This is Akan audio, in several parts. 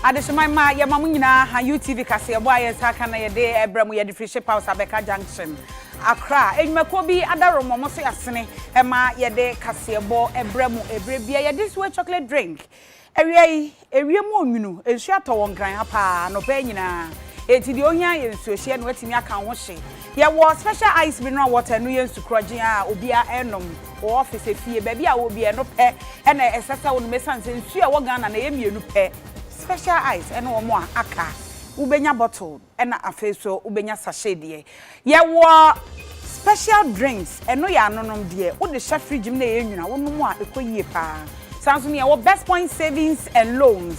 Adesema ma ya mamu nyina ha UTV kase ebo aye saka na ye de ebremu ye de free house Abeka Junction Accra enwumako bi adaromo mo so yasene ema ye de kase ebo ebremu ebrebia ye this way chocolate drink ewie mu onwunu ensu atọ nkran apa no pa nyina eti de ohia ye nsu ohie no atimi aka ho hye ye wo special ice mineral water no ye nsu krogen a obia enom wo office fie ba bia wo bia no pe na esesa wo no mesanse nsu a wo Ghana na ye mienu pe special ice and one more aka ubenya bottle and a face so ubenya sachet de ye wo special drinks and no ya nonom de wo de chef fridge na ye nwuna wo no mu a ekoyie pa sanso ne wo best point savings and loans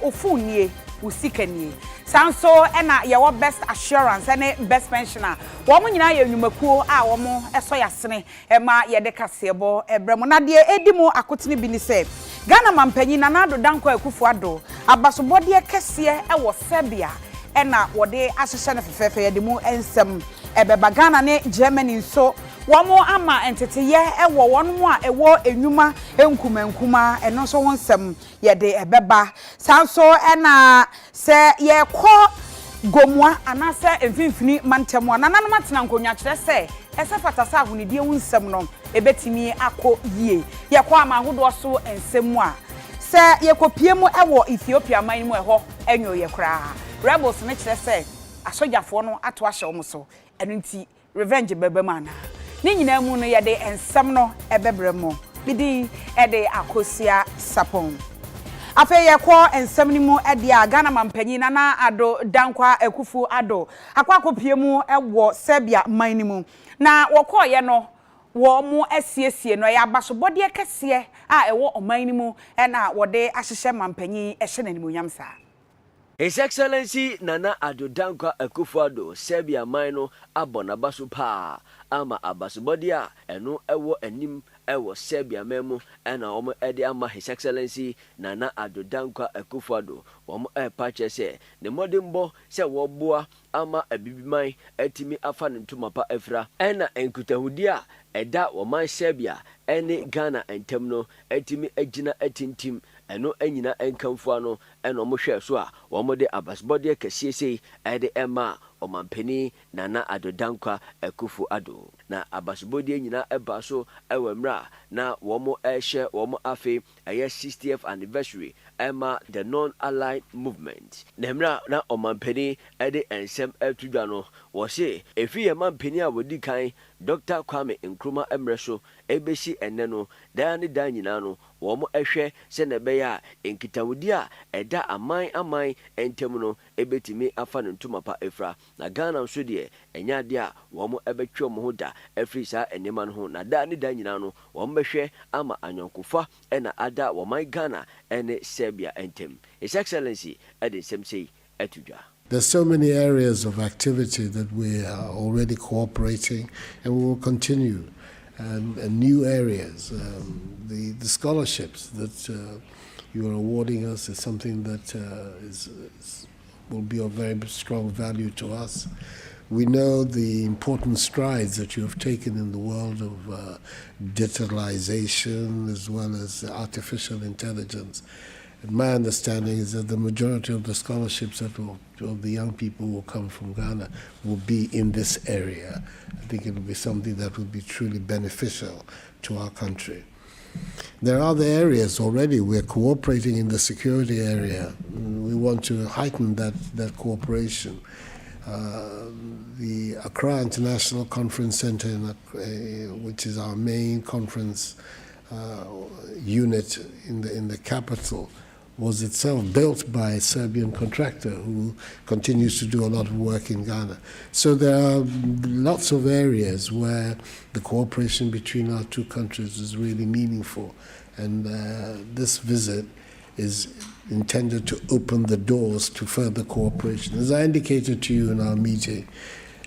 ofunie usikanie sanso na ye wo best assurance and best pensioner wo mo nyina ye nwumakuo a wo mo eso yasene ma ye de kasebo ebremo na de edimo akotene bi ni se Ghana mampanyi na nado danko Akosua do abasobode kese wo Serbia na wode ahyehye ne fefefe ye de mu ensem ebeba Ghana ne Germany nso womo ama enteteye wo wonmo a ewo enwuma enkumankuma eno so wonsem ye de ebeba sanso na se ye kọ gomwa anase emfimfini mantemu anananu matena nkonwa kire se ese fatasa ahunidie wunsem no ebetimi akọ yie ye kọ ama ahodo so ensemu a se ye kopiemu ewo Ethiopia man mu eho enyo ye kra rebels ne kire se asojafo no ato ahye omo so eno nti revenge bebemana ni nyina mu no ye de ensem no ebebremo bidi de Akosua Sarpong afa ye kọ ensem ni mu de a Ghana mampanyi na ado dankwa akufu ado akwa kopiemu ewo Serbia man ni mu na wokọ ye no wo mu asiesie no ya abasobode kese a ewo oman ni mu na wode ahyehye mampanyi ehye na nimonyam sa His Excellency Nana Ado Dankwa Akufo-Addo Serbia mino abona basu pa ama abasobode a eno ewo anim ewo Serbia memu ena omo ede ama His Excellency Nana Ado Dankwa Akufo-Addo omo pache se ne modimbo se wo boa ama abibiman atimi afa ne ntumapa afra ena enkutahudi a eda wo man Serbia ene Ghana entem no atimi agina atintim eno anyina enkamfo ano eno mo hwe so a wo mo de abasbode kesiesei ede ema omampeni Nana Ado Dankwa Akufo-Addo na abasbode anyina eba so ewamra na wo mo ehye wo mo afi eye 60th anniversary ema the non-aligned movement nemra na omampeni ede ensem atudwa no wo se efi ye mampeni a wodi kan Dr. Kwame Nkrumah emreso ebeshi enne no dan ne dan nyina no wo mo ehwe se na be ya enkitawudi a eda aman entem no ebetimi afa ne ntumapa efra na Ghana nso de enya de a wo mo ebetwe mo ho da afri sa enema no ho na dan ne dan nyina no wo mo behwe ama anyonkofa ena ada wo man Ghana ene Serbia entem His Excellency ede semsei atudwa. There's so many areas of activity that we are already cooperating and we will continue. And new areas, the scholarships that you are awarding us is something that will be of very strong value to us. We know the important strides that you have taken in the world of digitalization as well as artificial intelligence. And my understanding is that the majority of the scholarships of the young people who will come from Ghana will be in this area. I think it will be something that will be truly beneficial to our country. There are other areas already. We're cooperating in the security area. We want to heighten that cooperation. The Accra International Conference Center, which is our main conference unit in the capital, was itself built by a Serbian contractor who continues to do a lot of work in Ghana. So there are lots of areas where the cooperation between our two countries is really meaningful. And this visit is intended to open the doors to further cooperation. As I indicated to you in our meeting,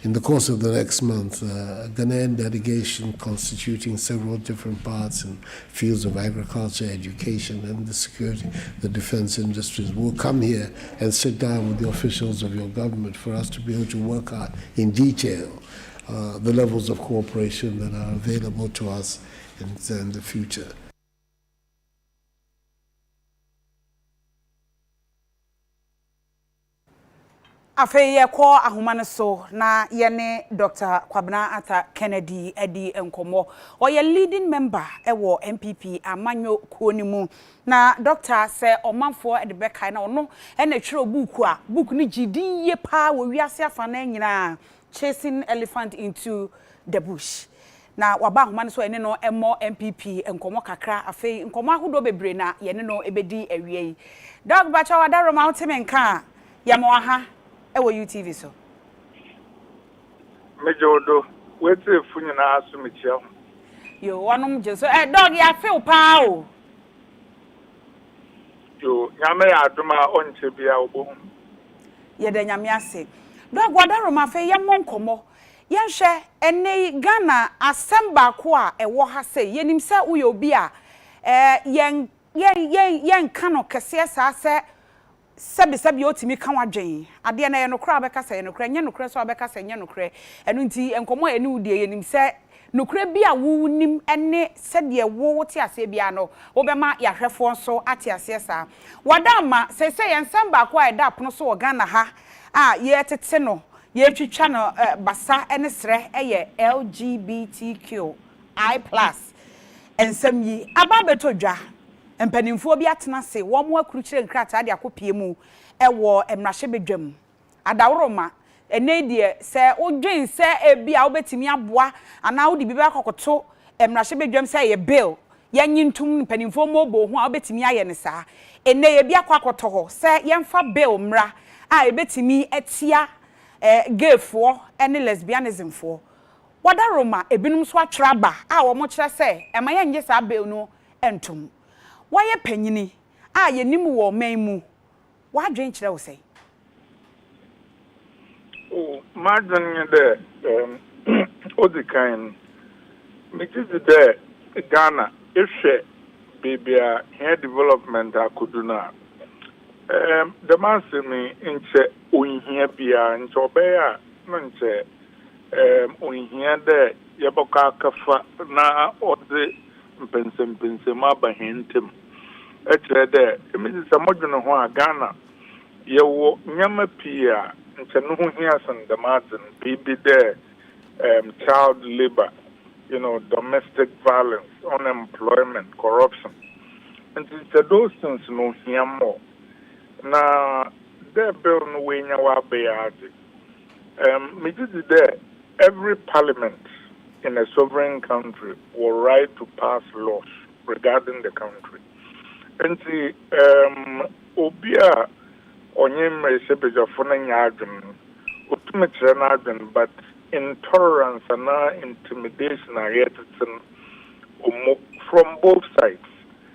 in the course of the next month, a Ghanaian delegation constituting several different parts in fields of agriculture, education, and the security, the defense industries will come here and sit down with the officials of your government for us to be able to work out in detail the levels of cooperation that are available to us in the future. Afe ye ko ahoma ne so na ye ne Dr. Kwabena Ata Kennedy edi enkomo. Oye leading member ewo MPP amanyo kuo ni mu. Na doctor se omanfo e de bekai na ono e na twere buku a book ni gidi ye pa wo wiase afa na nyina chasing elephant into the bush. Na waba ahoma ne so ene no emo MPP enkomo kakra afe enkomo ahodo bebre na ye ne no ebedi awie. Dog bacha wadaro mountain nka ya mo aha ewo UTV so mejodo wete funyi na asumichia yo wanum je so dog ya feel pa o yo nyame ya aduma onche bia obo ye de nyame ase dog wadaro ma fe ya monkomo ye hwe ene Ghana asemba ko a ewo ha se yenim se uyo obi a yen kano kese sa se sebi otimi kan wadwen ade na ye nokra abeka se ye nokra nye nokra so abeka se nye nokra enu nti enkomo ye ne udie yenim se nokra bi a wo nim ene se de wo ti ase bia no wo bema ya hwefo so ate ase sa wadama se ye nsamba kwa eda apono so Ghana ha a ye tete no ye twitwa no basa ene sre eye LGBTQI+ ensam yi aba betodwa empanimfo bi atena se wo mo akurukyire nkrata de akopie mu ewo emrahye bedwam adaworoma ene die se odwen se ebi a obetimi aboa ana wodi bi ba kokoto emrahye bedwam se ye bill yanyintum empanimfo mobo ho a obetimi aye ne saa ene ye bi akwakoto ho se yemfa bill mra a ebetimi etia gayfo ene lesbianism fo wadaroma ebinum so atwraba a wo mo kire se ema ye nje saa bill no entum waye panyini a yenim wo manmu wadwen kire wo sei o madwen de odikan mejizi de Ghana ehwe bibia hair development akuduna the man say me nche onhia bia nche obeya nche onhia de yeboka kafa na ode mpensem abahentem etrede emezi samodwene ho a Ghana yewo nyama pia nche no ho hia san the margin bibi de child labor, you know, domestic violence, unemployment, corruption, and it's those things no hia more na the bill no way nyawa be me did there every parliament in a sovereign country will right to pass laws regarding the country. And the obia onyem resebeja fona nyadwen otumetre na adwen but intolerance and intimidation are yet from both sides.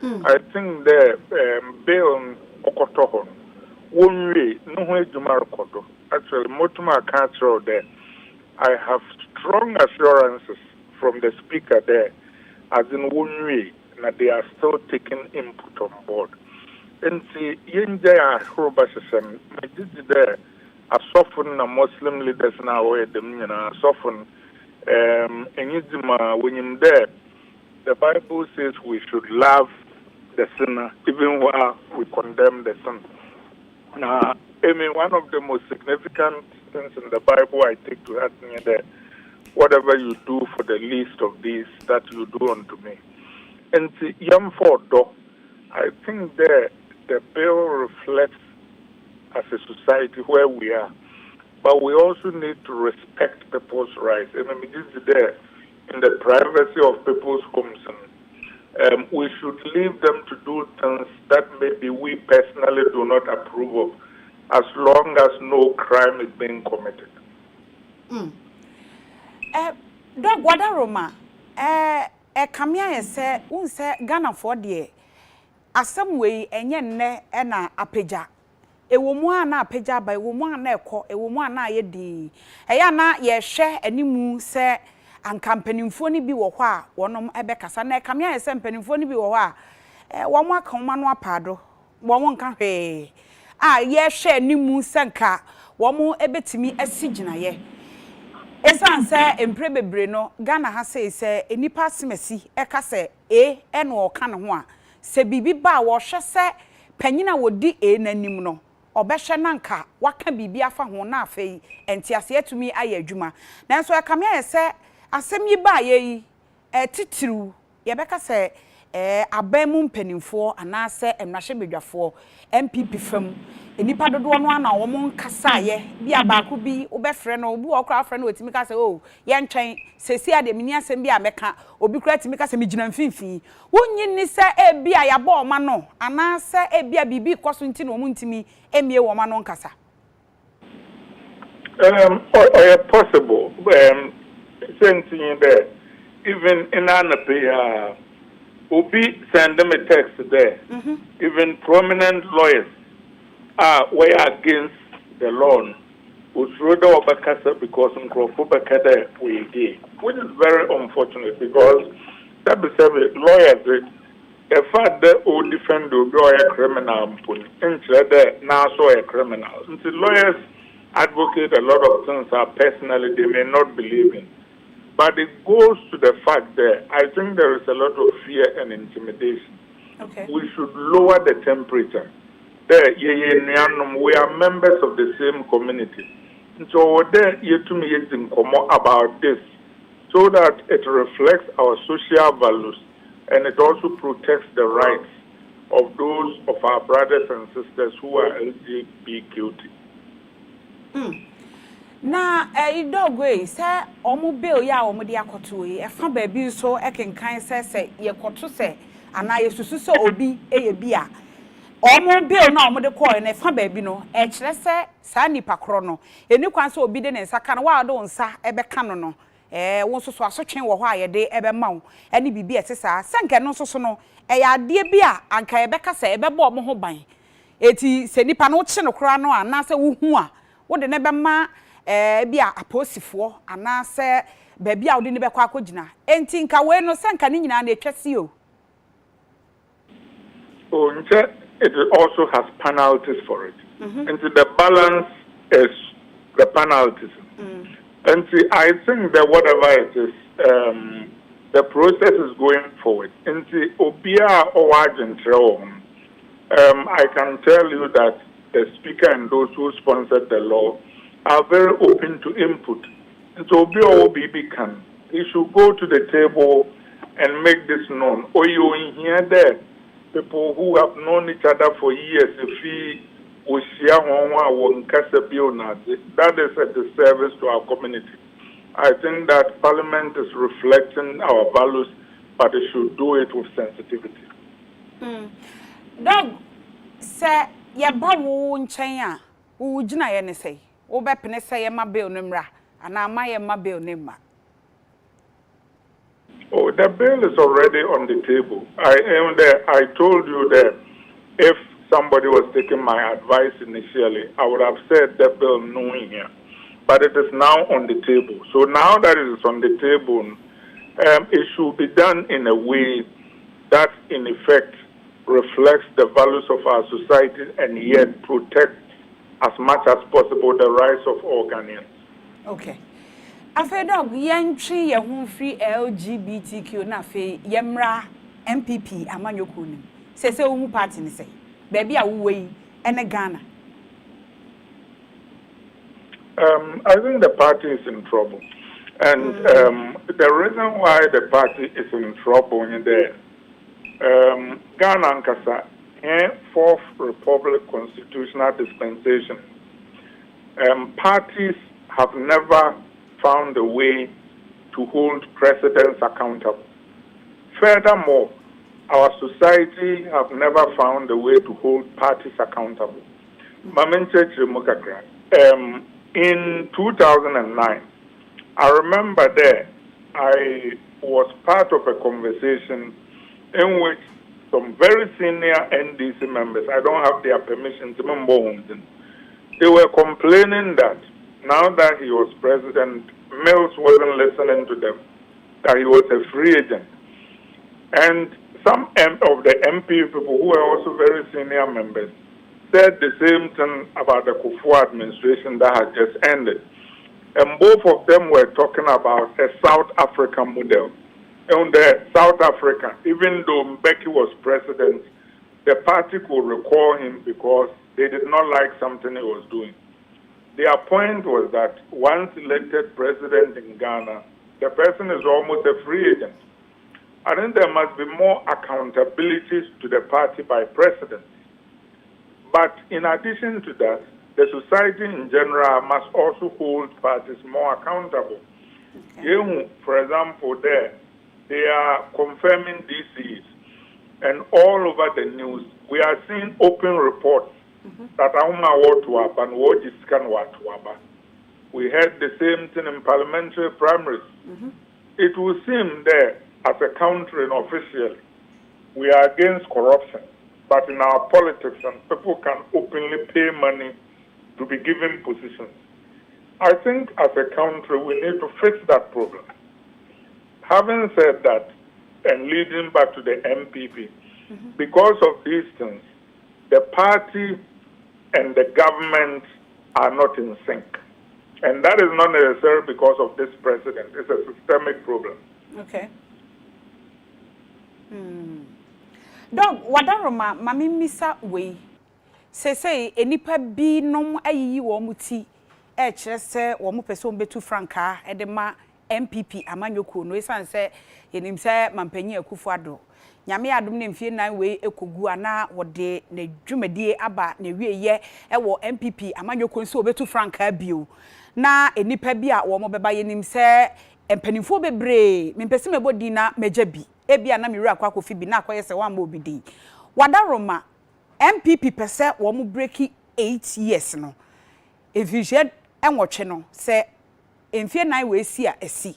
I think the bill okotohon one way no way jumarokodo actually motuma cancer there. I have strong assurances from the speaker there, as in one way, that they are still taking input on board. And see, Yenja Horobashan, I did there, a soften a Muslim leaders now, a soften, and when you're there, the Bible says we should love the sinner, even while we condemn the sin. Now, I mean, one of the most significant things in the Bible I take to heart near that whatever you do for the least of these, that you do unto me. And young for though, I think the bill reflects as a society where we are, but we also need to respect people's rights. I mean, this is there in the privacy of people's homes. And, we should leave them to do things that maybe we personally do not approve of, as long as no crime is being committed. Dog wadaroma kamia se unse Ghana for de asem wei enye nne na apeja ewomu ana apeja ba ewomu ana ekọ ewomu ana ye di eya na ye hwe animu se anka mpanimfo ni bi wo hɔ a wonom ebekasa na kamia se mpanimfo ni bi wo hɔ a wo mo aka ma no apado wo mo nka hwe a ye hwe animu se nka wo mo ebetimi asigina ye esanse empre bebre no Ghana ha se enipa semasi eka se eno oka ne ho a se bibi ba wo hwe se panyina wodi nanim no obehwe nanka waka bibi afa ho na afei entiase atumi aye adwuma nanso aka me ayese asem yi ba ye titiru ye beka se abamu mpanimfo anase emrahye bedwafo MPP fam enipa dodo no ana wo mon kasa ye bia baako bi obefre no obi okra afre no otimi kasa o ye ntwen sesi ade mini asem bia meka obi kra timi kasa migina mfimfin wonyi ni se bia ya ba oma no anase bia bibi koso nti no mo ntimi emie wo ma no nkasa or possible sending there even in an Obi send them a text there. Even prominent lawyers were against the law. Usroda Obakasa because Nkrofu we did, which is very unfortunate because that be lawyers the fact that all defend the criminal instead now so a criminal. Since lawyers advocate a lot of things that personally they may not believe in. But it goes to the fact that I think there is a lot of fear and intimidation. Okay. We should lower the temperature. We are members of the same community. So there you to me is about this so that it reflects our social values and it also protects the rights of those of our brothers and sisters who are LGBTQ. Na dogwe say omo bill ya omo de akoto e fa ba bi so ekenkan se ye koto se ana yesusu se obi eye bia omo bill na omo de call na fa ba bi no e kire se sa nipa kro no eni kwan se obi de ne nsa kan wa do nsa ebe kan no wo so asotwen wo ho aye de ebe mawo eni bibi etesa senke no so no e ya de bia anka ebe kasa ebe bo omo ho ban eti se nipa no chi no kra no ana se wo hu a wo de ne be ma bia aposifo anase bebia odi ne bekwa akogina enti nka we no senka ni nyina na etwase o it also has penalties for it and the balance is the penalties and I think that whatever it is the process is going forward and obia or agent I can tell you that the speaker and those who sponsored the law are very open to input. And so BOBB can. He should go to the table and make this known. Or you in here there, people who have known each other for years, if he was that is a disservice to our community. I think that Parliament is reflecting our values, but it should do it with sensitivity. Dog, sir, ya bawo nchen wo gina ye ne sei. Wo be pene say ye ma bill nimra ana ma ye ma bill nimma. Oh, the bill is already on the table. I am there. I told you that if somebody was taking my advice initially, I would have said the bill knowing here. But it is now on the table. So now that it is on the table, it should be done in a way that in effect reflects the values of our society and yet protects as much as possible the rights of all Ghanaians. Okay. Afe dog yentwi ye hu free LGBTQ na fe yemra MPP amanyoku nim. Se wo party ni say. Baby a wo yi ene Ghana. I think the party is in trouble. And the reason why the party is in trouble in there Ghana and Kasa Fourth Republic constitutional dispensation. Parties have never found a way to hold presidents accountable. Furthermore, our society have never found a way to hold parties accountable. In 2009, I remember there, I was part of a conversation in which some very senior NDC members, I don't have their permission to remember, they were complaining that now that he was president, Mills wasn't listening to them, that he was a free agent. And some of the MP people who were also very senior members said the same thing about the Akosua administration that had just ended. And both of them were talking about a South African model. In the South Africa, even though Mbeki was president, the party could recall him because they did not like something he was doing. Their point was that once elected president in Ghana, the person is almost a free agent. I think there must be more accountability to the party by president. But in addition to that, the society in general must also hold parties more accountable. Okay. For example, they are confirming DCs, and all over the news, we are seeing open reports that we had the same thing in parliamentary primaries. It will seem that as a country and officially, we are against corruption, but in our politics, and people can openly pay money to be given positions. I think as a country, we need to fix that problem. Having said that, and leading back to the MPP, because of these things, the party and the government are not in sync. And that is not necessarily because of this president. It's a systemic problem. Okay. Dog, wadaroma mami misa we say enipa bi nom ayiyi wo muti e kire se wo mo pese betu franka e de ma MPP amanyoko no esan se yenim se mampanyi Akufo-Addo nyame adom ne mfie nan we ekogu ana wode ne dwumadie aba ne wieye e wo MPP amanyoko nso obetu franka bio na enipa bi a wo mo beba yenim se empanimfo bebre mempese mebodi na mejabi ebia na miru akwa kofi bi na akoye se wa ma obidi wadaroma MPP pese wo mu breaki 8 years no evision enwotwe no se emfie nan we si a esi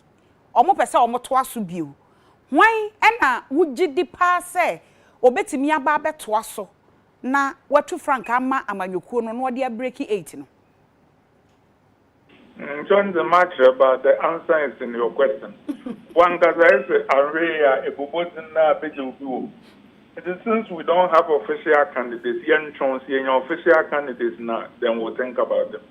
omo pese omo to aso bio hwan ena wugidi pa se obetimi aba beto aso na watu frank ama amanyokuo no no de breaki 8 no. John, the match about the answer is in your question. One that I say, Area, a Bobozina, Beju. It is since we don't have official candidates, young chance, official candidates now, then we'll think about them.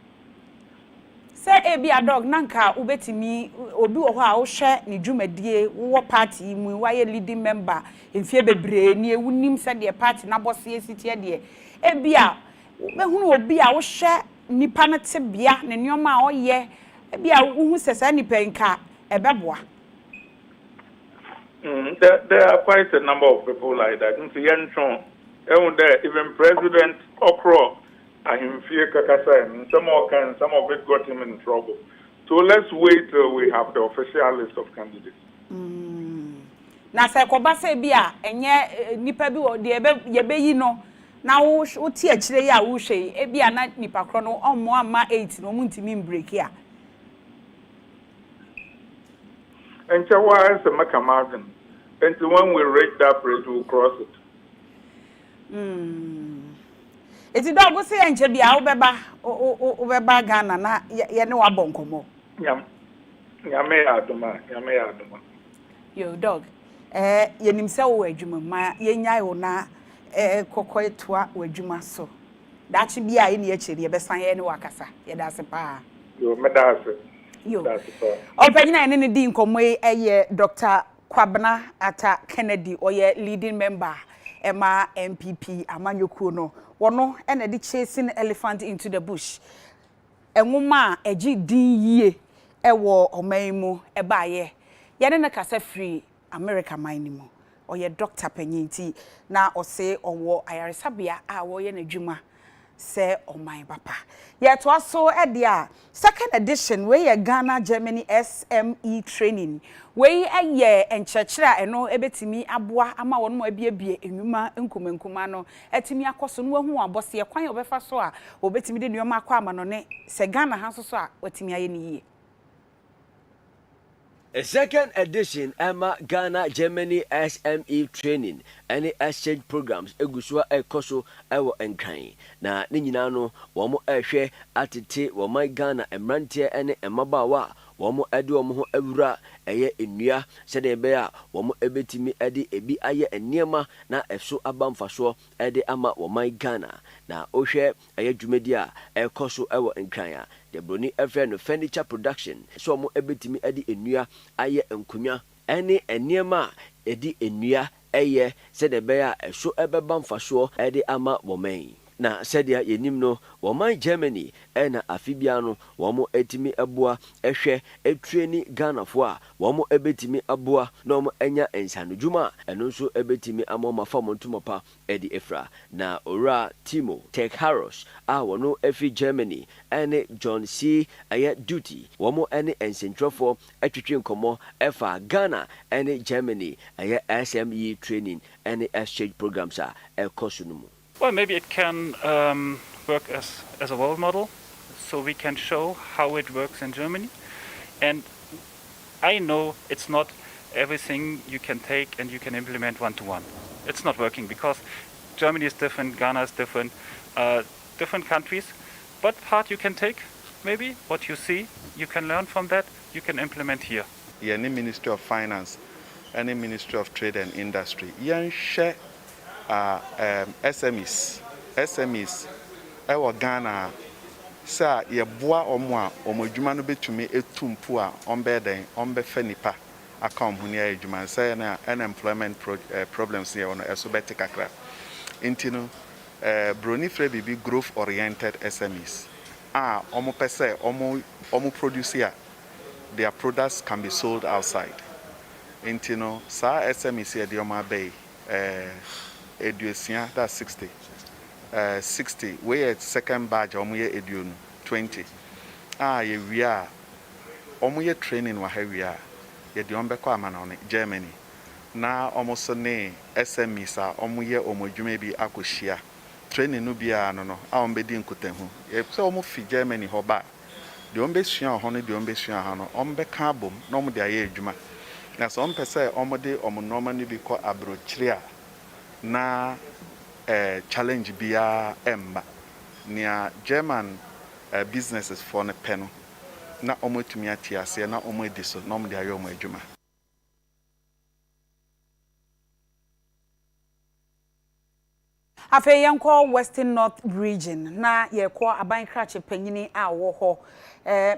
Say, Ebi a dog, Nanka, Ubetimi, Obu or share ni Jumedie, war party, why leading member in Fiebebre, near Unim said their party, Nabosi, city, dear. Ebia, who will be our share. Nipa na tebia ne nyoma oye bia uhu sesa nipa nka ebeboa. There are quite a number of people like that. Even President Okro and him fear kakasa, and some of it got him in trouble. So let's wait till we have the official list of candidates. Na se koba se bia enye nipa bi o de yebe yi no na wo ti akire ya wo hwe e bia na nipa kro no ommo ama 8 no muntimi break ya and so why is the makamagin and when we reach that bridge we'll cross it. Eti dog go say enche bia wo beba Ghana na ye ne wa bonkomo yame aduma yo dog yenim se wo adwuma ma ye nyai wo na kokoi toa wadwuma so dachi bia ene akiri ye besan ye ne wakasa ye da se pa yo medase yo opanyina ene ne di nkomwe eye Dr. Kwabena Ata Kennedy oye leading member ema MPP amanyokuo no wono ene di chasing elephant into the bush enwuma agi din yie ewo omanmu ebaaye ye ne kasa free America minimo oye Dr. Penyinti na ose owo ayaresabia a wo ye nadwuma se oman papa ye to aso edia second edition we ye Ghana Germany SME training we eye enchechira eno ebetimi aboa ama won mo abiebie enwuma nkumenkuma no etimi akoso no hu abose kwan obefa so a obetimi de nneoma akwa ama no ne se Ghana ha so a watimi aye ni yie. A second edition Emma Ghana Germany SME training any exchange programs Akosua Akosua ewo enkan na ne nyina no wo mo ehwe atete wo my Ghana emrantie ene emabawa wo mo ade wo mo ho awura eye enua sede be a wo mo ebetimi ade ebi aye eniema na efso abamfaso ede ama wo my Ghana na ohwe eye dwumadi a Akosua ewo enkan a the broni efe no furniture production so mo ebetimi ade enua aye enkunya ene eniema edi enua eye sede be a efso ebebamfaso ede ama wo man na sadia yenim no woman Germany ena afibia no womo etimi aboa ehwe etreni Ghana fo a womo ebetimi aboa na womo enya ensanodwuma eno nso ebetimi amoma famontumopa edi efra na ora Timo Tech Harros a wono efi Germany ene John C aye duty womo ene ensentrofo etwetwe nkomo efa Ghana ene Germany aye SME training ene exchange programs a ekosunumu. Well, maybe it can work as a role model, so we can show how it works in Germany. And I know it's not everything you can take and you can implement one-to-one. It's not working because Germany is different, Ghana is different, different countries. But part you can take, maybe, what you see, you can learn from that, you can implement here. Yeah, any Ministry of Finance, any Ministry of Trade and Industry, share SMEs ewo Ghana sa ye boa omo a omodwuma no betumi etumpu a ombeden ombefa nipa aka omhuni adwuma say na unemployment problems here on eso beti kakra intino broni free bibi growth oriented SMEs omo pese omo produce here, their products can be sold outside intino sa SMEs here the oma bay education that's 60 60 we at second batch omuye eduonu 20 ye we are omuye training wa ha we are ye de ombekọ amana on Germany na omoso ne SMEs a omuye omodwuma bi akohia training no bia no a ombedi nkotahu ye se omo fi Germany ho ba de ombesua ho no de ombesua ha no ombeka abom na omde aye adwuma na so ompese omode omonoma no bi kọ abrochire a na challenge bia emba nia German businesses for ne peno na omotumi atiase na omediso na omde ayo omadwuma. Afe yanko Western North region na yekọ aban krache panyini a wo ho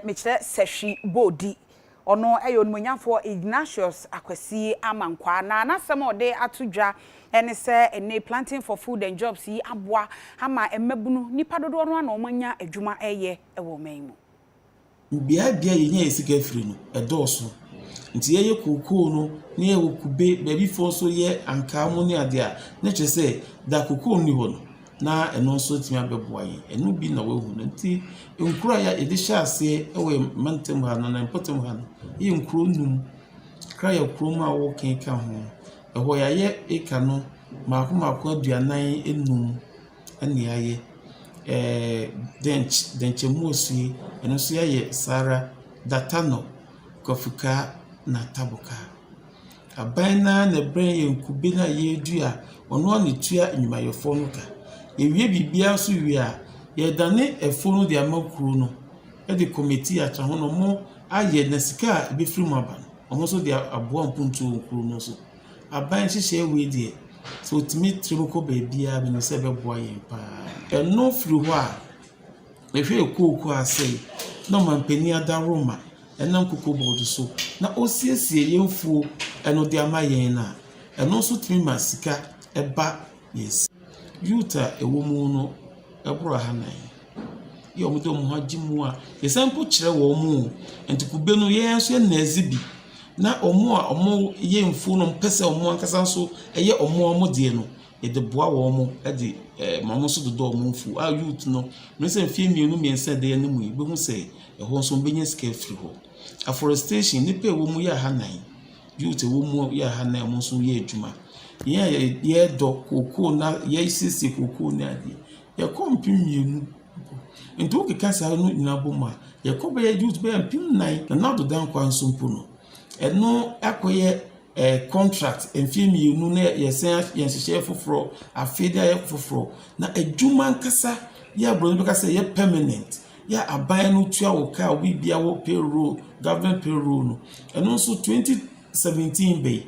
mekire sehwi bodi ono eyo nmunyafo Ignatius Akwasi amankwa na anasem ode atudwa ene se ene planting for food and jobs yi aboa ama emabunu nipa dodo no na omanya adwuma eye ewo manmu bia yenya esika firi no edoso nti yeye kokoo no ne ye wokube baby fo so ye anka mo ne ade a ne kyese da kokoo ni ho no na eno so timi abeboa ye eno bi na wahu no nti nkura ya edisha ase ewe mantem ha no na important ha no ye nkuro num kra ya kuro ma wo kenka ho eho ya ye eka no mako aduanan enum ane aye denchemuosi eno so ye Sara Datano Kofuka na Tabuka abana na brain yenkube na ye dua ono ne tua nyumayefo no ka ewie bibia so wie a ye dane efo no de amakuru no e de committee acha ho no mo aye na sika be free mo aba no omo so de aboa mpuntu okuru no so aban hihye we de so timi triboko bebia be no se be boa yen pa eno firi ho a ehwe ekoku ase no mampeni ada Roma enam koko bodu so na osiesie yemfuo eno de amayen na eno so timi masika eba yes yuta ewomu no ebro hanan ye omudo mu hagimu a yesampo kire wo mu entikube no ye enso na azibi na omu a omu yemfuo no mpese omu ankasa so eye omu de no ye de boa wo mu e de mamo so dodo omu mfu a youth no me se mfie mienu miensa de ne mu be hu se eho so benye scale free ho afforestation ni pe wo mu ya hanan youth wo mu ya hanan mo so ye adwuma ye do koko na ye sisi koko na ade ye kompim mienu nto ke kasa no nyina boma ye ko be youth be mpim nan na do dan kwa nsompo no eno akoye contract enfie mienu na ye sen ye hyehyɛ foforo afedia ye foforo na adwuma nkasa ye bro no kasa ye permanent ya aban no tua wo ka obi bia wo payroll government payroll no eno so 2017 be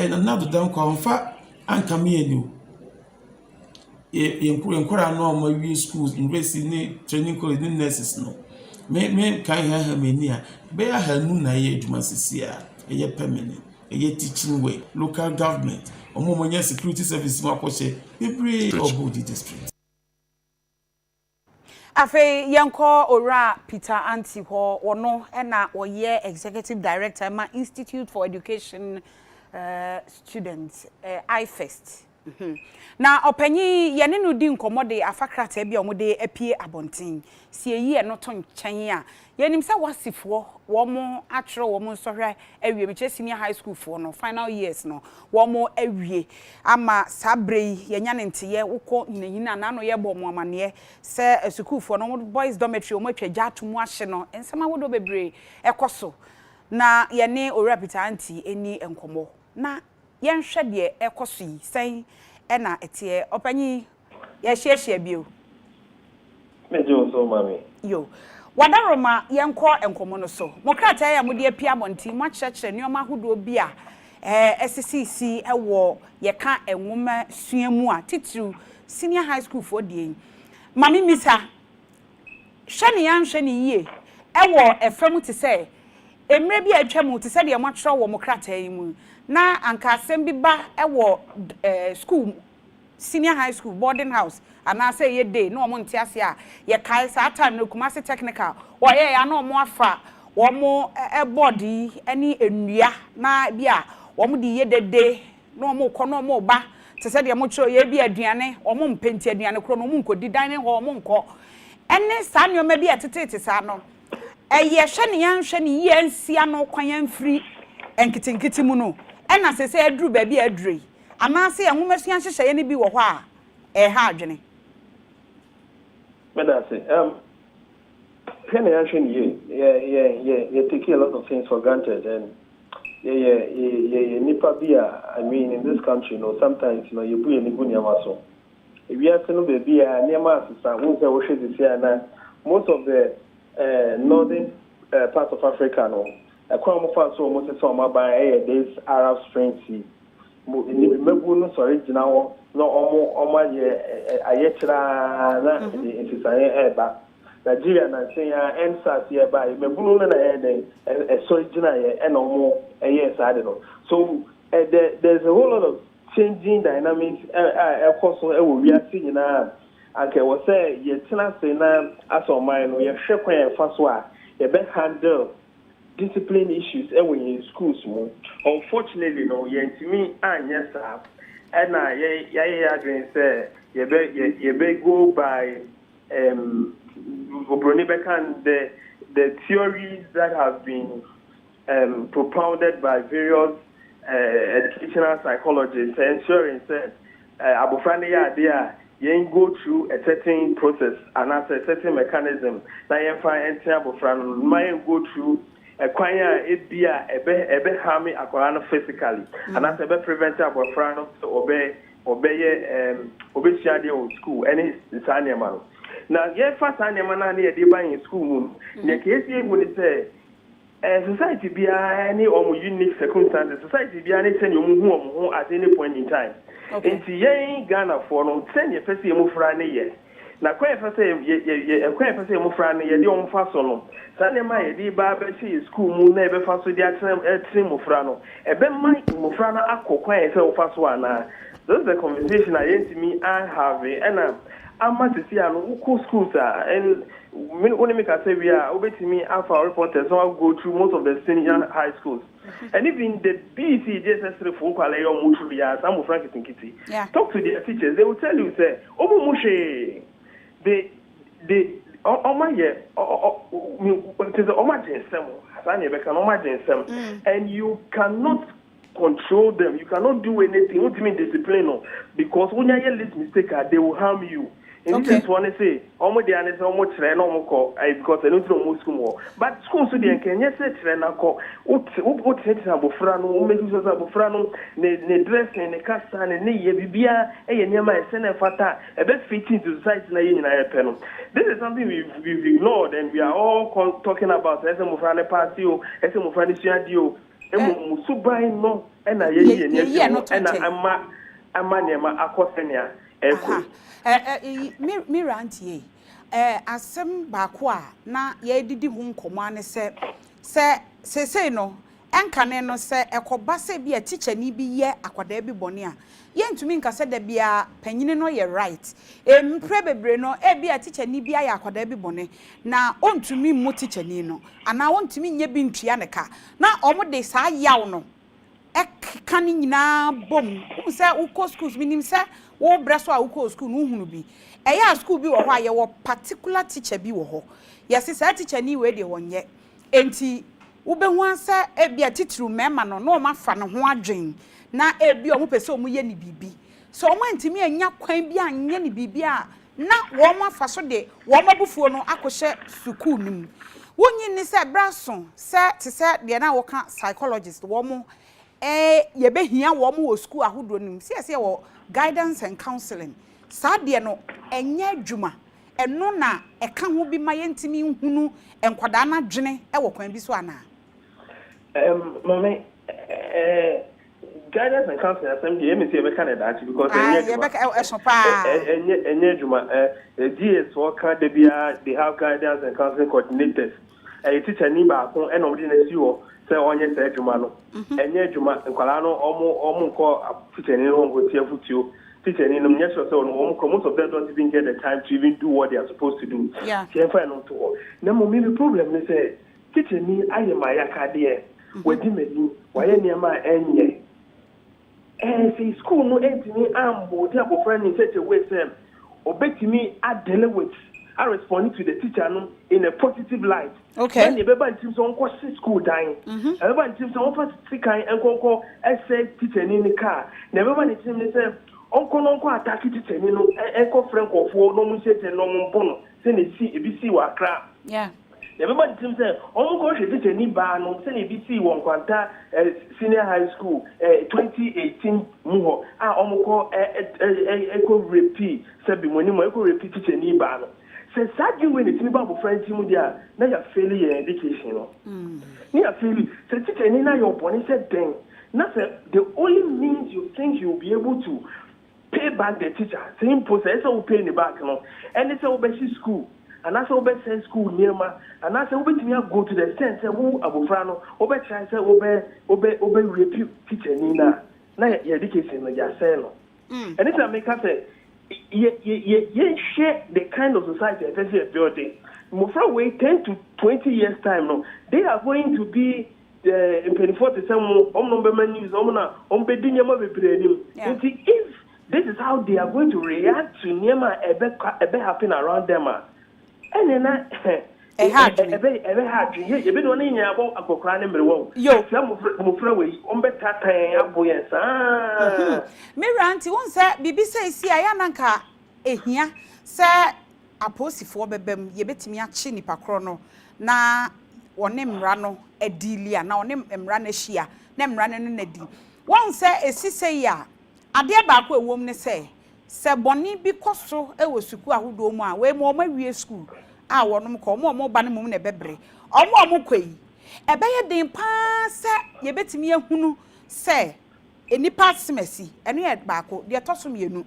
na nado dan kwa onfa anka me enu yenkura no ma wi schools university ni training college ni nurses no me kan ha meni a be ya hanu na ye adwuma sisia ye permanent ye teaching way local government omo monya security service ma ko she every of the district Afe yanko ora Peter Anti ho ono na oye executive director ma Institute for Education Students IFEST. Na opanyi ye ne no di nkomode afakrata bia omode apie abonten sie yi e no to nkyɛn a yenim sɛ wasifo wo mo atwere wo mo nsohwe awie me senior high school fo no final years no wo mo awie ama sabrei yenya ne nteye wokɔ nyinanyina na no ye bɔ mo amane sɛ school fo no boys dormitory wo mo atwa gya to mu ahye no ensema wodo bebre ekoso na ye ne ora Peter Anti eni enkomo na yenhwɛ de ekoso yi sɛn ena etie opanyi ye hye bio mejo so mami yo wadaroma yenko enkomo no so mokrata ya mode apia bonti mo kyerɛkyerɛ nneoma hodo bia SCC ewo ye ka enwoma suamu a titru senior high school for die mami misa hwene yan hwene yie ewo efam te sɛ emre bi atwam te sɛ de mo atwerɛ wo mokrata yi mu na anka asɛm bi ba ewo school senior high school boarding house and I say ye day no mo ntiase a ye kai sa time no Kumasi technical wo ye ya no mo afa wo mo body any enua na bia wo mo di ye dede no mo kɔ no mo ba te se de mo kyo ye bi aduane wo mo mpenti aduane kro no mo nkodi dan ne ho mo nkɔ ene sa nneoma bi atetete sa no ye hwe ne yan hwe ne ye ansia no kwan amfiri enkitinkiti mu no ena se aduru ba bi adurei amase enwomasuan hyehyɛ ne bi wɔ hɔ a ha adwene Medase can I actually you take a lot of things for granted and nipa bia I mean in this country sometimes you bu any good nyamaso if you have to know baby nyama asisa won say wo hwe this na most of the northern parts of Africa no akwa mo fa so mo se so ma ban this Arab Spring sea mebu no sorry gina wo no omo ye ayechira na intisaye eba Nigeria na say ensas ye ba mebu no na ye sorry gina ye e no mo ye sade no so there's a whole lot of changing dynamics ekoso e wo wiase nyina anke wo say ye tena say na aso man no ye hwe kwan fa so a ye be handle discipline issues in schools more. Unfortunately, no, yentimi anya sa and I say you be go by the theories that have been propounded by various educational psychologists ensuring that abofrane ya there you go through a certain process and as a certain mechanism that you find abofrane might go through a kwanya ebia ebe harming akwara physically and as ebe prevent abofrano to obey shade on school any sanya man na ye fa sanya man na ye dey ban in school mu ye kesi mu ni say society bia any unique circumstances society bia any ten omu hu at any point in time enti ye Ghana for no ten ye pese mu fra ne ye na kwa efese mu fra ne ye dey on fa so no sane ma ye di ba be chi school mu na ebe fa so di atrem mu fra no ebe man mu fra na akokwa ye se wo fa so ana this is the conversation I me and have and I'm to see an schools and when make I say we are obetimi alpha reporters so I'll go through most of the senior high schools and even the BC JSS for kwale yo mutu ya some Frank Kitty talk to their teachers they will tell you say omo mushe they my year it is and you cannot control them. You cannot do anything. What do you mean discipline? Because when you make mistake, they will harm you. And this is what I say. Almost the answer, almost train, almost because I don't know most school. But school so they can yes train. What things about frano? Make use about frano. Ne dress ne casta ne ye bibia. Nyama send a fata. A best fitting to society na yin na epeno. This is something we've ignored and we are all talking about. Ese mufrane party o, ese mufrane suadio. Musubai no ena ye ena ama nema akosenia eko mirantie asem ba ko a na ye didi hu nkomo ane se no enkane no se ekoba se bi a teacher ni bi ye akwada bi bone a ye ntumi nka se da bia panyine no ye right mpre bebre no bi a teacher ni bi ya akwada bi bone na ontumi mu teacher ni no ana ontumi nye bi ntua ne ka na omode saa yaw no kan nyina bom se uko schools minim se wo breso a uko school no hunu bi eya school bi wo ho a ye wo particular teacher bi wo ho yesi sa teacher ni we de wonye enti ubehu ansa ebia titru mema no no mafa no ho adwen na ebia omo pese omo ye ni bibi so omo antimi anya kwan bi anye ni bibi a na wo mafa so de wo mabufuo no akohye school nim wonyi ni se braso se te se de na wo ka psychologist wo mo ye behia wo mo wo school ahodo nim se wo guidance and counseling sa de no enye adwuma eno na eka ho bi ma yentimi nhunu enkwada na dwene wo kwan bi so ana Mommy, guidance and counseling assembly, me say, Canada, because DS worker, they have guidance and counseling coordinators. A teacher Niba, and on the CEO, say on your said Jumano, and yet Juma and Colano, almost call teacher in home with you. Teacher in them, yes, or so, most of them don't even get the time to even do what they are supposed to do. Yeah. Now, maybe problem is say, teacher me, I am my academy. Wajimeni wayeniama enye say school no entimi ambo dia go friend in such a way say obetimi adele with I respond to the teacher no in a positive light. Okay. When the beba team so onko school dying. Beba team so onko sikan enko essay teacher ni ni car. Na beba team ni say onko attack teacher ni no enko friend ko fo no mu sete no mu bono say na si ebisi wa kra. Yeah. Everybody seems to say, "Oh, she did any ban on CBC one quanta senior high school 2018 muho. Omoko echo repeat sabi money mo echo repeat teacher ni ban. Say sad you when it's me babu friend timu dia na ya fail your education no. Ni ya fail. Say teacher ni na your boni said then. Na say the only means you think you'll be able to pay back the teacher. Same process will pay the back no. And it's a school. And that's how send school near ma. And that's how we go to the sense who abufrano obe try say obe repeat teacher nina. Na your education no just say no. And it's a make us say ye share the kind of society that is building. Mofra wait 10 to 20 years time no. They are going to be in 24 some number news if this is how they are going to react to Nema ebe happen around them. And then hard you been on in about a cocran and below. Yo, some way, Miranti won't say, Bibi say, see, I am anka, here, sir, a posy for bebem, ye bet me a chini pacrono, na or name rano, a dealia, now name run a shia, name running in a deal. One say, a say, ya, a dear back where woman say. Se boni because so e wo suku ahodo mu a we mo mawie school a wonom ko mo ba ne mum ne bebre omo kwai e be ye den pa se ye betimi ehunu se enipa semesi eno ye baako de to so mienu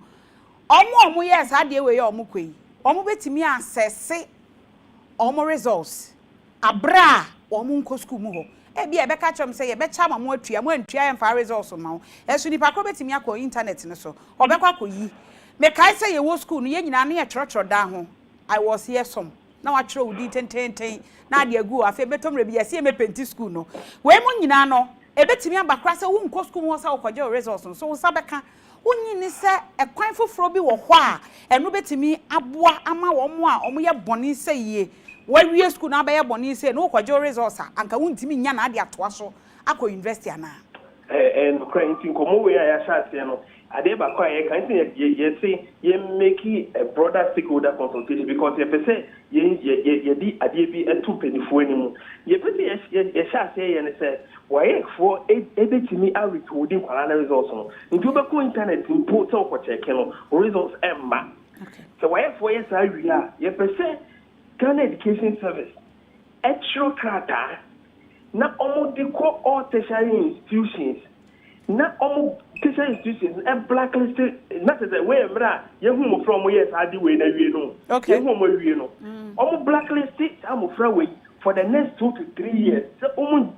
omo ye sa de we ye omo kwai omo betimi assess omo results abra omo nko school mu ho e bia be ka chom se ye be cha ma mo atua mo antua ye mfa results ma ho eso nipa ko betimi akọ internet ne so obekwa koyi me kai say ye wo school no ye nyina na ye chorotro da ho I was here some na wa chro udi ten na de agu afi betom re bia se me penti school no we mo nyina no e betimi abakra se wo nko school mo sa wo kwaje results so wo sabeka wonyi ni se ekwan foforo bi wo ho a eno betimi aboa ama wo mo a omo ye boni se ye wa wie school na ba ye boni se no kwaje results a anka wontimi nya na ade atoa so akọ university ana cranking komo we ya share no Adeba kwa can say ye make a broader stakeholder consultation because you say ye di adiebi etu penifo animu ye pese ye sha say ye say why for ebetimi a recording kwala results no nti obe ko internet impo so ko check no results emma so why for ye say we are ye pese Ghana Education Service extra krata na omo ko all tertiary institutions na omo teacher institutions and blacklisted not as a way bra you who from yes I do we na wie no okay who mo wie no omo blacklisted am fra we for the next 2 to 3 years. So,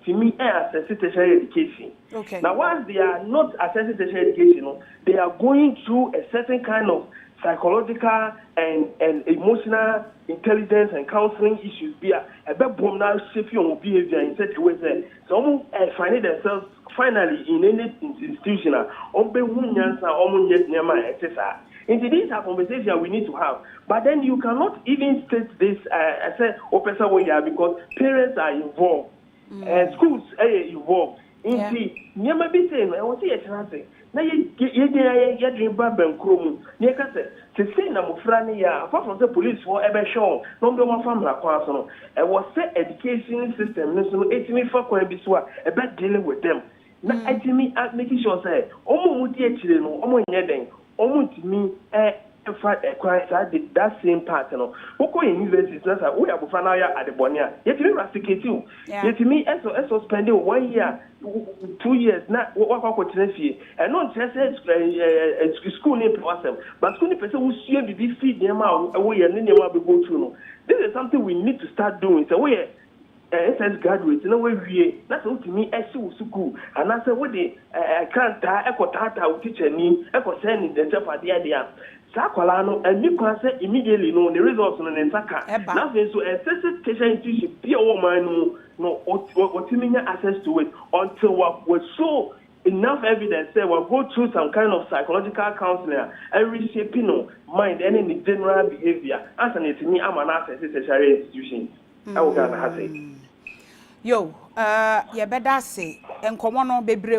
to me, access tertiary education. Okay. Now, once they are not accessing tertiary education, they are going through a certain kind of psychological and emotional intelligence and counseling issues. Be a backbone now shaping your behavior in such a way that some find themselves finally in any institution. And these are conversations we need to have. But then you cannot even state this as a officer because parents are involved, schools are involved. Indeed, never be saying, I was here to now you dream Babel Chrome. Near Cassette, to say Namufrani, apart from the police for ever shown, no more family. I was set education system, so 18 for Biswa, about dealing with them. Now, I making sure, say, almost children, almost yet, almost me, that same pattern. Who universities, we have Fanaya at the Bonia. Yet you rusticate you. Yet me, so spending 1 year, 2 years, not what and not just school name person, but school person who see the feed them out away and then they will go through. This is something we need to start doing. So we SS graduates, no way we that's what to me as school. And I said, what they can't echo tata teacher me, echo sending the chef at the idea. Sakwalano and you can say immediately no the results on an Saka. Nothing so a teacher institution, be a woman no what you mean access to it until we show enough evidence that we'll go through some kind of psychological counseling and reshaping mind and in the general behavior. As an to me, I'm an access to tertiary institution. I will gonna have it. Yo, you better say, and come on, baby,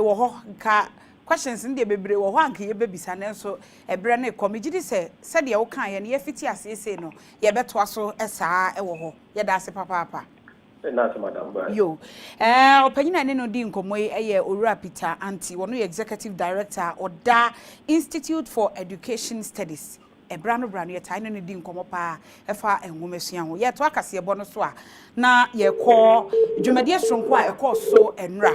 ka questions in the baby or one key baby son, so a brand comedy say, said you okay, and ye fitty as you say no, ye better also as a woho, ye that's a papa. Yo, opinion and no din come way a year or rapita auntie, one executive director or Da Institute for Education Studies. A brand ye tiny no din come up a far and woman sian, yet work as your bonus na ye call Jumadia strong quite a course so and ra.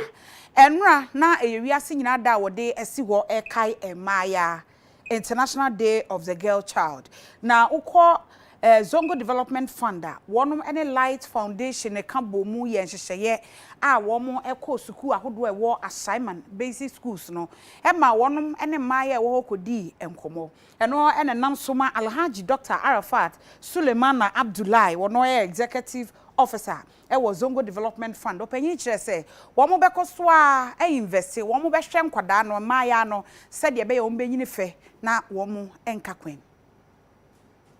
Enra na area singing da wode esiwo ekai emaya International Day of the Girl Child. Na uko Zongo Development Fund wonum any Light Foundation e kambo mu ye nhyehyeye a womo eko suku ahodo e wo assignment basic schools no e ma wonum ene maye wo kodi enkomo eno ene nam soma Alhaji Dr. Arafat Suleiman Abdullahi wono executive officer e wo Zongo Development Fund opanyi kire se womo bekoso a invest womo behwe nkwada no maye no se de be ye ombenyini fe na womo enka kwen.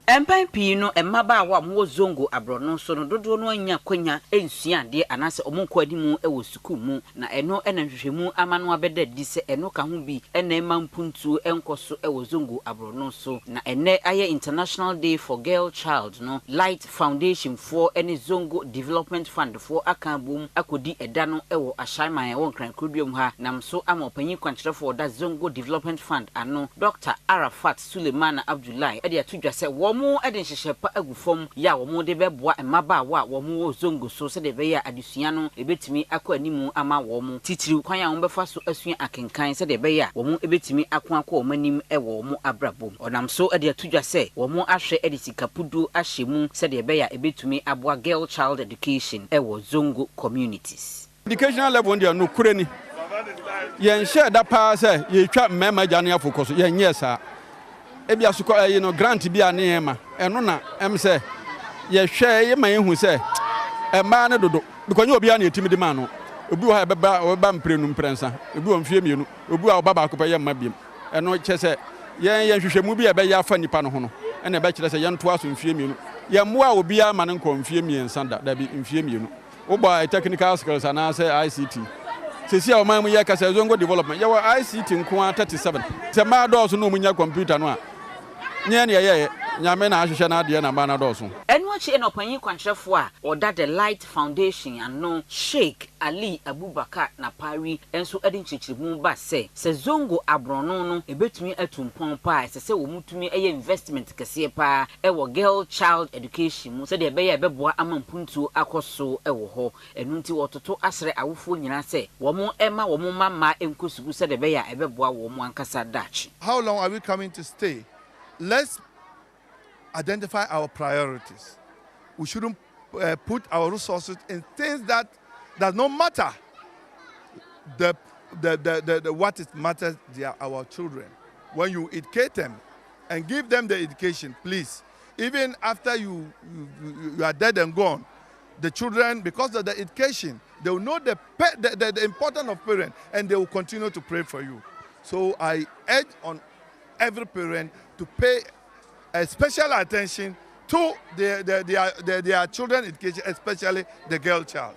Empire Pino and Maba mo zongo abrono so no dodo no anya kwanya ensua de anase omonko adimu e wo sukumu na eno enanhwehwemu amano abeda di se eno ka ho bi ena emampuntu enkoso e wo zongo abrono so na ene aye International Day for Girl Child no Light Foundation for any Zongo Development Fund for akambum akodi eda no e wo ashaiman e won kran krodwom ha nam so amopanyi kwankyere for da Zongo Development Fund ano Dr. Arafat Suleiman Abdullahi e de atudwa se mo eden hyehyɛ pa agufom ya wo mo de beboa emaba wa wo mo zongo so se de be ya adusua no ebetimi akɔ animu ama wo mo titiri kwan ya wo befa so asua akenkan se de be ya wo mo ebetimi akɔ akɔ wo manim e wo mo abrabom onam so e de atudwa se wo mo ahwɛ e de sikapudu ahyemu se de be ya ebetimi aboa girl child education e wo zongo communities educational level dia no kurani yen share da pa se ye twa mmema gya ne afokoso yen nyesa ebia so grant bi ane ema eno na em se ye hwe ye man ehu se ema ne dodo because nye obi ane etimi de ma no obi wo ha beba mprenu mprensa obi wo mfie mienu obi wo baba akopɛ ye ma biem eno che se ye hwehwemu bi e be ya afa nipa no ho no ene be kire se ye nto aso mfie mienu ye moa obi a ma ne nko mfie miensa da bi mfie mienu wo ba technical skills ana se ICT sesi a man mu ye ka se Zongo Development ye wo ICT nko 37 se ma do so no munya computer no a nyane ye nyame na ahwehwe na ade na ba na do so enu achi en opanyin kwantrefo a oda the Light Foundation ano Sheikh Ali Abubakar na Pari enso ade nchichirimu ba se Zongo abrono no ebetumi atumpon pa se wo mutumi eye investment kese pa e wo girl child education mu se de be ya beboa amampuntu akoso e wo ho enu nti wototo asre awofo nyina se wo mo ema wo mo mama enkosugu se de be ya ebeboa wo mo ankasa dachi. How long are we coming to stay? Let's identify our priorities. We shouldn't put our resources in things that does not matter. What it matters, they are our children. When you educate them and give them the education, please, even after you are dead and gone, the children, because of the education, they will know the importance of parents, and they will continue to pray for you. So I urge on every parent to pay a special attention to their children's education, especially the girl child.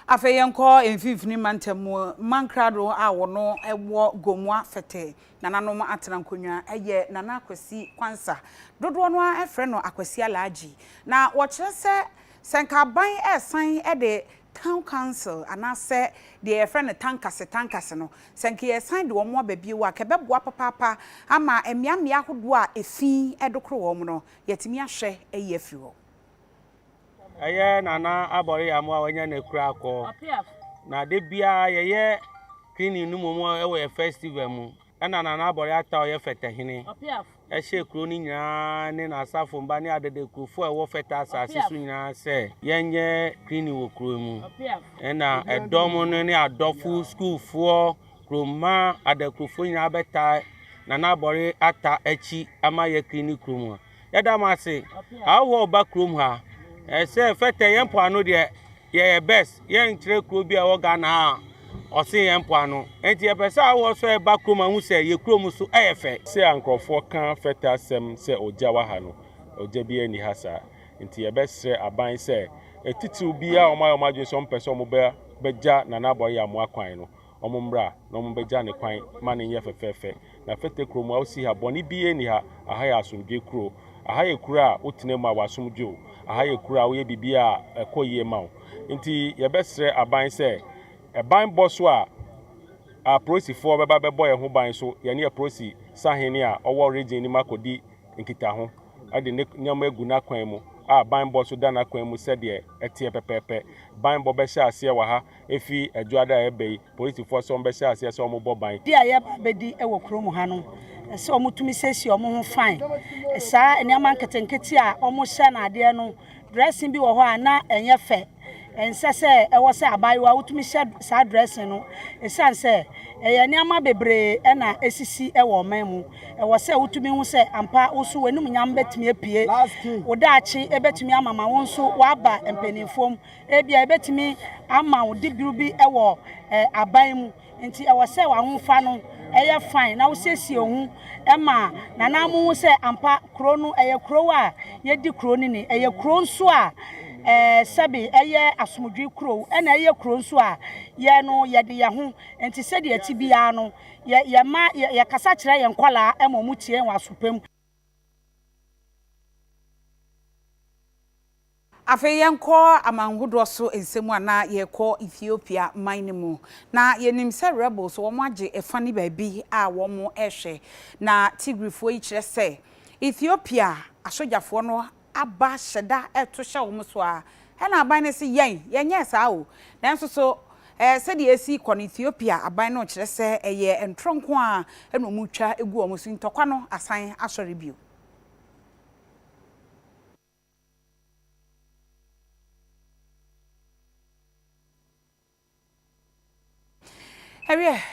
Afeyenko emfifini mantemu mankrado a wono ewo gomwa fete nananom atena nkonwa eye nana Akwasi Kwansa dodo no efre no Akwasi Alaji na wo kire se senkaban esan de town council anase de efre ne tankase no senke esan de wo mo babie wa kebeboa papa ama emiamia hodo a efin edokro wo mo no yetimi ahwe eye afiwo Aye nana abori amu awanya na kura akọ na de bia ye cleaning no mo e festival mu na nana abori ata o ye fetehene e she kuro ni nyina ne na asafo mba ne adede kurufo e wo feta asase su nyina se yenye cleaning wo kuro mu na edom no ne adofu school fo kroma adekurufo nyina beta nana abori ata echi ama ye cleaning kuro mu yeda ma se awo ba kuro mu ha say fete yempo anu de ye best ye nkyere kuro bi a wo ga na o se yempo anu enti ye pesa awo so e ba kuro ma hu se ye kuro mu so e fe se ankrofo kan fete asem se oja wa ha no oja bi ani ha sa enti ye besre aban se etiti bi a o ma dwe so mpese o mo be ja na na boy amu akwan no o mo mbra na o mo be ja ne kwan ma ne ye fefefe na fete kuro mu a o si ha boni bi ani ha aha ya asumdwe kuro aha ye kuro a otine ma wasumdwe aha ye kura wo ye bibia ekoyie ma nti ye besre aban se eban boso a prosi fo beba bebo ye ho ban so ye ne prosi sahene a owo region ni makodi nkita ho ade ne nyama egu na kwan mu a ban boso da na kwan mu se de etie pepepe ban bo be sha ase wa ha efi adwada ebe prosi fo so be sha ase so mo bo ban dia ye bedi e wo krom ha no se omutumi sesi omo ho fine sa eniama nketenketi a omo hye na ade no dressing bi wo ho ana enye fe ensese e wo se abayiwa utumi hye sa dressing no esanse eye eniama bebre e na esisi e wo man mu e wo se utumi hu se ampa wo so wenum nyam betumi apie wo daachi e betumi amama wo so waba empanimfom e bia e betumi ama wo dibiru bi e wo aban mu nti e wo se wa ho fa no eye fine na wo sesi ohun ema na na mu se ampa kro no eye kro wa ye di kro ni ni eye kro nso a sabi eye asomdwe kro na eye kro nso a ye no ye de ye ho enti se de ati bia no ye ma ye kasa kire ye nkwala ema mu tie wa sopem Afeyenko amangudo so ensemu ana yeko Ethiopia mainemu na yenimse rebels wo mo age efani baabi a wo mo ehwe na tigrifo yi kire se Ethiopia asojafo no aba sheda eto hye wo mo so a na aban ne se yenye sa o nanso so se de esi kon Ethiopia aban no kire se eye entronko a eno mu twa egu wo mo so ntokwa no asan asori bio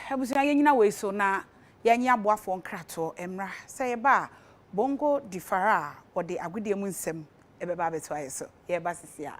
abusia yenyina we so na yenya aboafo nkrato emra say ba bongo difara ode agudie mu nsem ebeba beto ayeso ye ba sisia